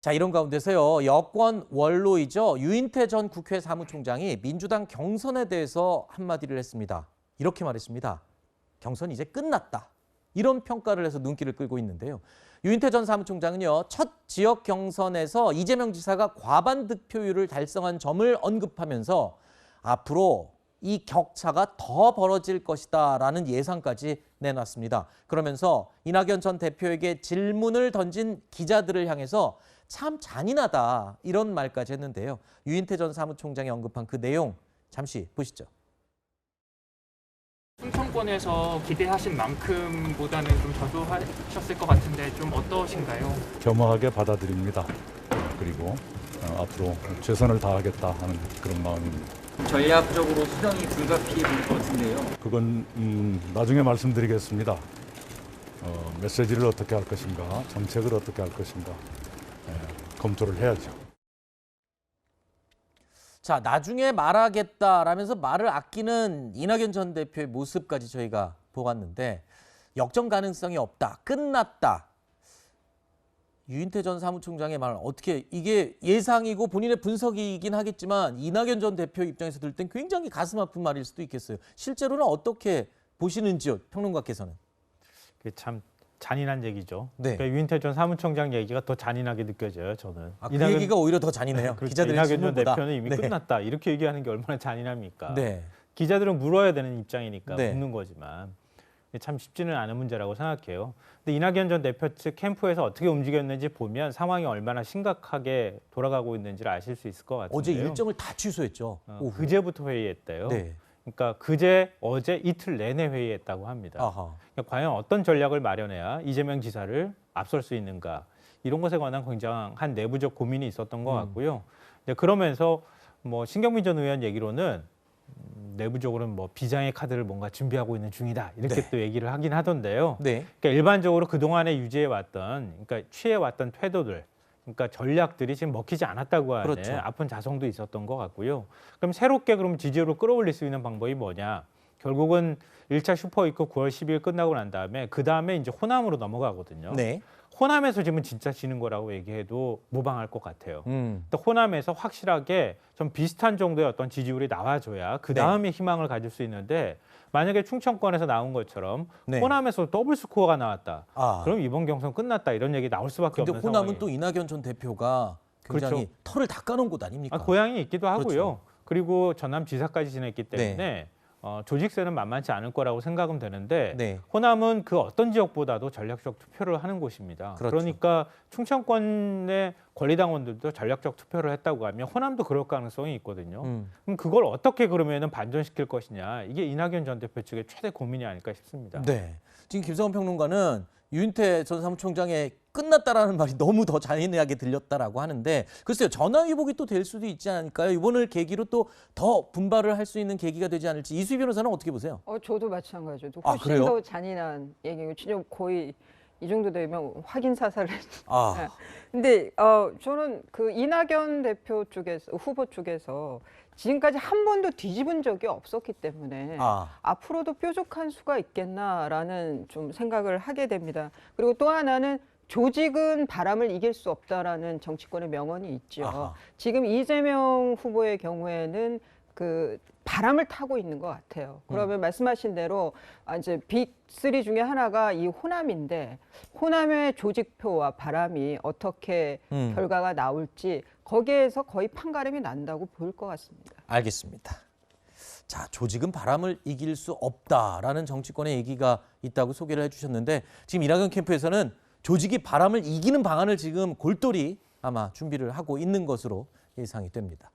자, 이런 가운데서요. 여권 원로이죠. 유인태 전 국회 사무총장이 민주당 경선에 대해서 한마디를 했습니다. 이렇게 말했습니다. 경선 이제 끝났다. 이런 평가를 해서 눈길을 끌고 있는데요. 유인태 전 사무총장은요. 첫 지역 경선에서 이재명 지사가 과반 득표율을 달성한 점을 언급하면서 앞으로 이 격차가 더 벌어질 것이다라는 예상까지 내놨습니다. 그러면서 이낙연 전 대표에게 질문을 던진 기자들을 향해서 참 잔인하다 이런 말까지 했는데요. 유인태 전 사무총장이 언급한 그 내용 잠시 보시죠. 충청권에서 기대하신 만큼보다는 좀 저조하셨을 것 같은데 좀 어떠신가요? 겸허하게 받아들입니다. 그리고 앞으로 최선을 다하겠다 하는 그런 마음입니다. 전략적으로 수정이 불가피해 보일 것 같은데요. 그건 나중에 말씀드리겠습니다. 메시지를 어떻게 할 것인가, 정책을 어떻게 할 것인가 검토를 해야죠. 자, 나중에 말하겠다라면서 말을 아끼는 이낙연 전 대표의 모습까지 저희가 보았는데 역전 가능성이 없다, 끝났다. 유인태 전 사무총장의 말 어떻게 이게 예상이고 본인의 분석이긴 하겠지만 이낙연 전 대표 입장에서 들 땐 굉장히 가슴 아픈 말일 수도 있겠어요. 실제로는 어떻게 보시는지요, 평론가께서는? 그게 참 잔인한 얘기죠. 네. 그러니까 유인태 전 사무총장 얘기가 더 잔인하게 느껴져요, 저는. 그 얘기가 오히려 더 잔인해요. 그렇죠. 기자들의 이낙연 전 질문보다. 대표는 이미 네. 끝났다. 이렇게 얘기하는 게 얼마나 잔인합니까? 네. 기자들은 물어야 되는 입장이니까 네. 묻는 거지만 참 쉽지는 않은 문제라고 생각해요. 근데 이낙연 전 대표 측 캠프에서 어떻게 움직였는지 보면 상황이 얼마나 심각하게 돌아가고 있는지를 아실 수 있을 것 같은데요. 어제 일정을 다 취소했죠. 오후. 그제부터 회의했대요. 네. 그러니까 그제, 어제 이틀 내내 회의했다고 합니다. 아하. 그러니까 과연 어떤 전략을 마련해야 이재명 지사를 앞설 수 있는가 이런 것에 관한 굉장한 내부적 고민이 있었던 것 같고요. 이제 그러면서 뭐 신경민 전 의원 얘기로는 내부적으로는 뭐 비장의 카드를 뭔가 준비하고 있는 중이다 이렇게 네. 또 얘기를 하긴 하던데요. 네. 그러니까 일반적으로 그 동안에 유지해왔던, 그러니까 취해왔던 태도들, 그러니까 전략들이 지금 먹히지 않았다고 하는 그렇죠. 아픈 자성도 있었던 것 같고요. 그럼 새롭게 그럼 지지율을 끌어올릴 수 있는 방법이 뭐냐? 결국은 1차 슈퍼위크 9월 10일 끝나고 난 다음에 그 다음에 이제 호남으로 넘어가거든요. 네. 호남에서 지금 진짜 지는 거라고 얘기해도 무방할 것 같아요. 또 호남에서 확실하게 좀 비슷한 정도의 어떤 지지율이 나와줘야 그 다음에 희망을 가질 수 있는데 만약에 충청권에서 나온 것처럼 네. 호남에서 더블 스코어가 나왔다. 아. 그럼 이번 경선 끝났다 이런 얘기 나올 수밖에 근데 없는 호남은 상황이에요. 또 이낙연 전 대표가 굉장히 그렇죠. 털을 닦아놓은 곳 아닙니까? 고향이 있기도 하고요. 그렇죠. 그리고 전남 지사까지 지냈기 때문에 네. 조직세는 만만치 않을 거라고 생각은 되는데 네. 호남은 그 어떤 지역보다도 전략적 투표를 하는 곳입니다. 그렇죠. 그러니까 충청권의 권리당원들도 전략적 투표를 했다고 하면 호남도 그럴 가능성이 있거든요. 그럼 그걸 어떻게 그러면은 반전시킬 것이냐. 이게 이낙연 전 대표 측의 최대 고민이 아닐까 싶습니다. 네. 지금 김성원 평론가는 유인태 전 사무총장의 끝났다라는 말이 너무 더 잔인하게 들렸다라고 하는데 글쎄요. 전화위복이 또 될 수도 있지 않을까요? 이번을 계기로 또 더 분발을 할 수 있는 계기가 되지 않을지 이수희 변호사는 어떻게 보세요? 저도 마찬가지죠. 아, 훨씬 그래요? 더 잔인한 얘기고 진짜 거의 이 정도 되면 확인 사살을. 아, 근데 저는 그 이낙연 대표 쪽에서 후보 쪽에서 지금까지 한 번도 뒤집은 적이 없었기 때문에 앞으로도 뾰족한 수가 있겠나라는 좀 생각을 하게 됩니다. 그리고 또 하나는 조직은 바람을 이길 수 없다라는 정치권의 명언이 있죠. 아하. 지금 이재명 후보의 경우에는 그 바람을 타고 있는 것 같아요. 그러면 말씀하신 대로 이제 빅3 중에 하나가 이 호남인데 호남의 조직표와 바람이 어떻게 결과가 나올지 거기에서 거의 판가름이 난다고 보일 것 같습니다. 알겠습니다. 자, 조직은 바람을 이길 수 없다라는 정치권의 얘기가 있다고 소개를 해주셨는데 지금 이낙연 캠프에서는 조직이 바람을 이기는 방안을 지금 골똘히 아마 준비를 하고 있는 것으로 예상이 됩니다.